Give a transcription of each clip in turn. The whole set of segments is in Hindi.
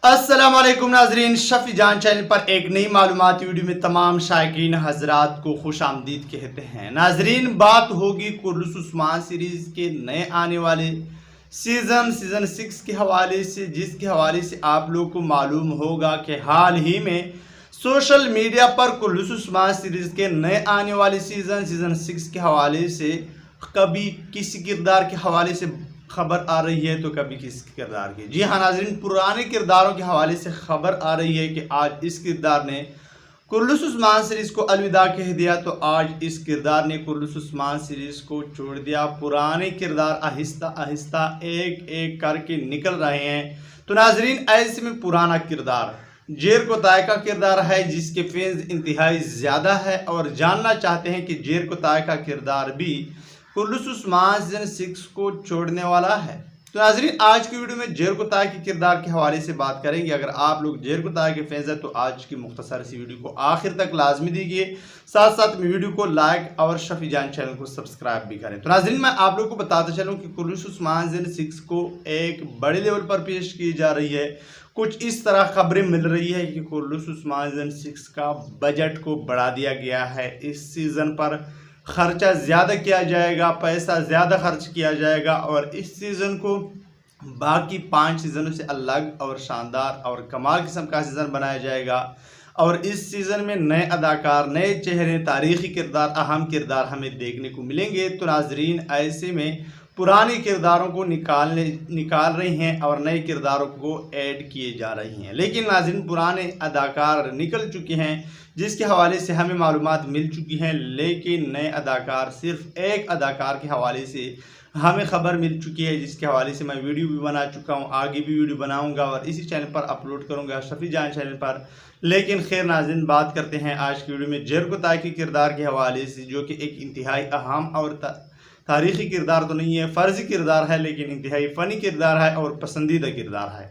अस्सलाम वालेकुम नाजरीन, शफी जान चैनल पर एक नई मालूमाती वीडियो में तमाम शायकीन हजरात को खुश आमदीद कहते हैं। नाजरीन, बात होगी कुर्लुस उस्मान सीरीज़ के नए आने वाले सीज़न 6 के हवाले से, जिसके हवाले से आप लोग को मालूम होगा कि हाल ही में सोशल मीडिया पर कुर्लुस उस्मान सीरीज़ के नए आने वाले सीज़न 6 के हवाले से कभी किसी किरदार के हवाले से खबर आ रही है तो कभी किस किरदार की। जी हाँ नाज़रीन, पुराने किरदारों के हवाले से खबर आ रही है कि आज इस किरदार ने कुर्लुस उस्मान सीरीज़ को अलविदा कह दिया, तो आज इस किरदार ने कुर्लुस उस्मान सीरीज़ को छोड़ दिया। पुराने किरदार आहिस्ता आहिस्ता एक एक करके निकल रहे हैं। तो नाज़रीन, ऐसे में पुराना किरदार जेर कोताय का किरदार है, जिसके फैंस इंतहाई ज़्यादा है और जानना चाहते हैं कि जेर कोताय का किरदार भी कुर्लुस उस्मान सीज़न 6 को छोड़ने वाला है। तो नाज़रीन, आज की वीडियो में जेर कोताय के किरदार के हवाले से बात करेंगे। अगर आप लोग जेर कोताय के फैंस हैं तो आज की मुख्तसर सी वीडियो को आखिर तक लाजमी दीजिए, साथ साथ में वीडियो को लाइक और शफी जान चैनल को सब्सक्राइब भी करें। तो नाज़रीन, मैं आप लोग को बताता चलूँ कि कुर्लुस उस्मान सीज़न 6 को एक बड़े लेवल पर पेश की जा रही है। कुछ इस तरह खबरें मिल रही है कि कुर्लुस उस्मान सीज़न 6 का बजट को बढ़ा दिया गया है। इस सीज़न पर खर्चा ज़्यादा किया जाएगा, पैसा ज़्यादा खर्च किया जाएगा और इस सीज़न को बाकी 5 सीज़नों से अलग और शानदार और कमाल किस्म का सीज़न बनाया जाएगा। और इस सीज़न में नए अदाकार, नए चेहरे, तारीख़ी किरदार, अहम किरदार हमें देखने को मिलेंगे। तो नाज़रीन, ऐसे में पुराने किरदारों को निकाल रही हैं और नए किरदारों को ऐड किए जा रही हैं। लेकिन नाज़रीन, पुराने अदाकार निकल चुके हैं, जिसके हवाले से हमें मालूमात मिल चुकी हैं। लेकिन नए अदाकार, सिर्फ एक अदाकार के हवाले से हमें ख़बर मिल चुकी है, जिसके हवाले से मैं वीडियो भी बना चुका हूँ, आगे भी वीडियो बनाऊँगा और इसी चैनल पर अपलोड करूँगा, शफी जान चैनल पर। लेकिन खैर नाज़रीन, बात करते हैं आज की वीडियो में जेर कोताय के किरदार के हवाले से, जो कि एक इंतहाई अहम और तारीख़ी किरदार तो नहीं है, फ़र्ज़ी किरदार है, लेकिन इंतहाई फ़नी किरदार है और पसंदीदा किरदार है।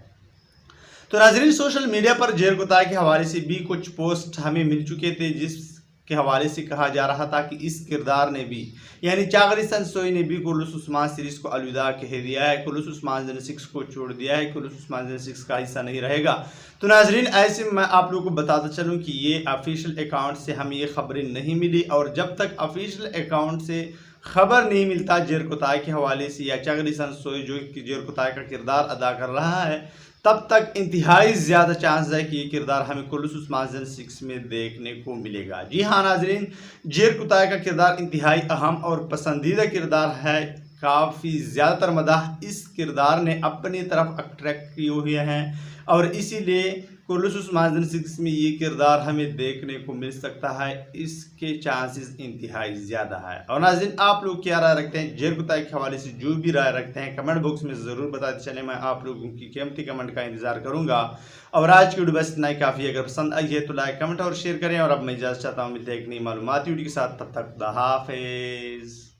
तो नाज़रीन, सोशल मीडिया पर जेर कोताय के हवाले से भी कुछ पोस्ट हमें मिल चुके थे, जिसके हवाले से कहा जा रहा था कि इस किरदार ने भी, यानी चागरी संसोई ने भी कुर्लुस उस्मान सीरीज़ को अलविदा कह दिया है, कुर्लुस उस्मान सीज़न 6 को छोड़ दिया है, कुर्लुस उस्मान सीज़न 6 का हिस्सा नहीं रहेगा। तो नाज़रीन, ऐसे में मैं आप लोगों को बताता चलूँ कि ये ऑफिशियल अकाउंट से हमें ये खबरें नहीं मिली और जब तक ऑफिशियल अकाउंट से खबर नहीं मिलता जेर कोताय के हवाले से या चागरी संसोई जो कि जेर कोताय का किरदार अदा कर रहा है, तब तक इंतहाई ज़्यादा चांस है कि ये किरदार हमें कुर्लुस उस्मान सीज़न 6 में देखने को मिलेगा। जी हाँ नाज़रीन, जेर कोताय का किरदार इंतहाई अहम और पसंदीदा किरदार है। काफ़ी ज़्यादातर मदाह इस किरदार ने अपनी तरफ अट्रैक्ट किए हुए हैं और इसीलिए कुर्लुस उस्मान सीज़न 6 में ये किरदार हमें देखने को मिल सकता है। इसके चांसेस इंतहाई ज़्यादा है। और नाज़रीन, आप लोग क्या राय रखते हैं जेर कोताय के हवाले से? जो भी राय रखते हैं कमेंट बॉक्स में ज़रूर बताते चलें, मैं आप लोगों की कीमती कमेंट का इंतज़ार करूँगा। और आज की वीडियो बस इतना ही काफ़ी। अगर पसंद आई है तो लाइक, कमेंट और शेयर करें। और अब मैं इजाज़त चाहता हूँ, मिलते हैं एक नई मालूमाती वीडियो के साथ। तब तक खुदा हाफ़िज़।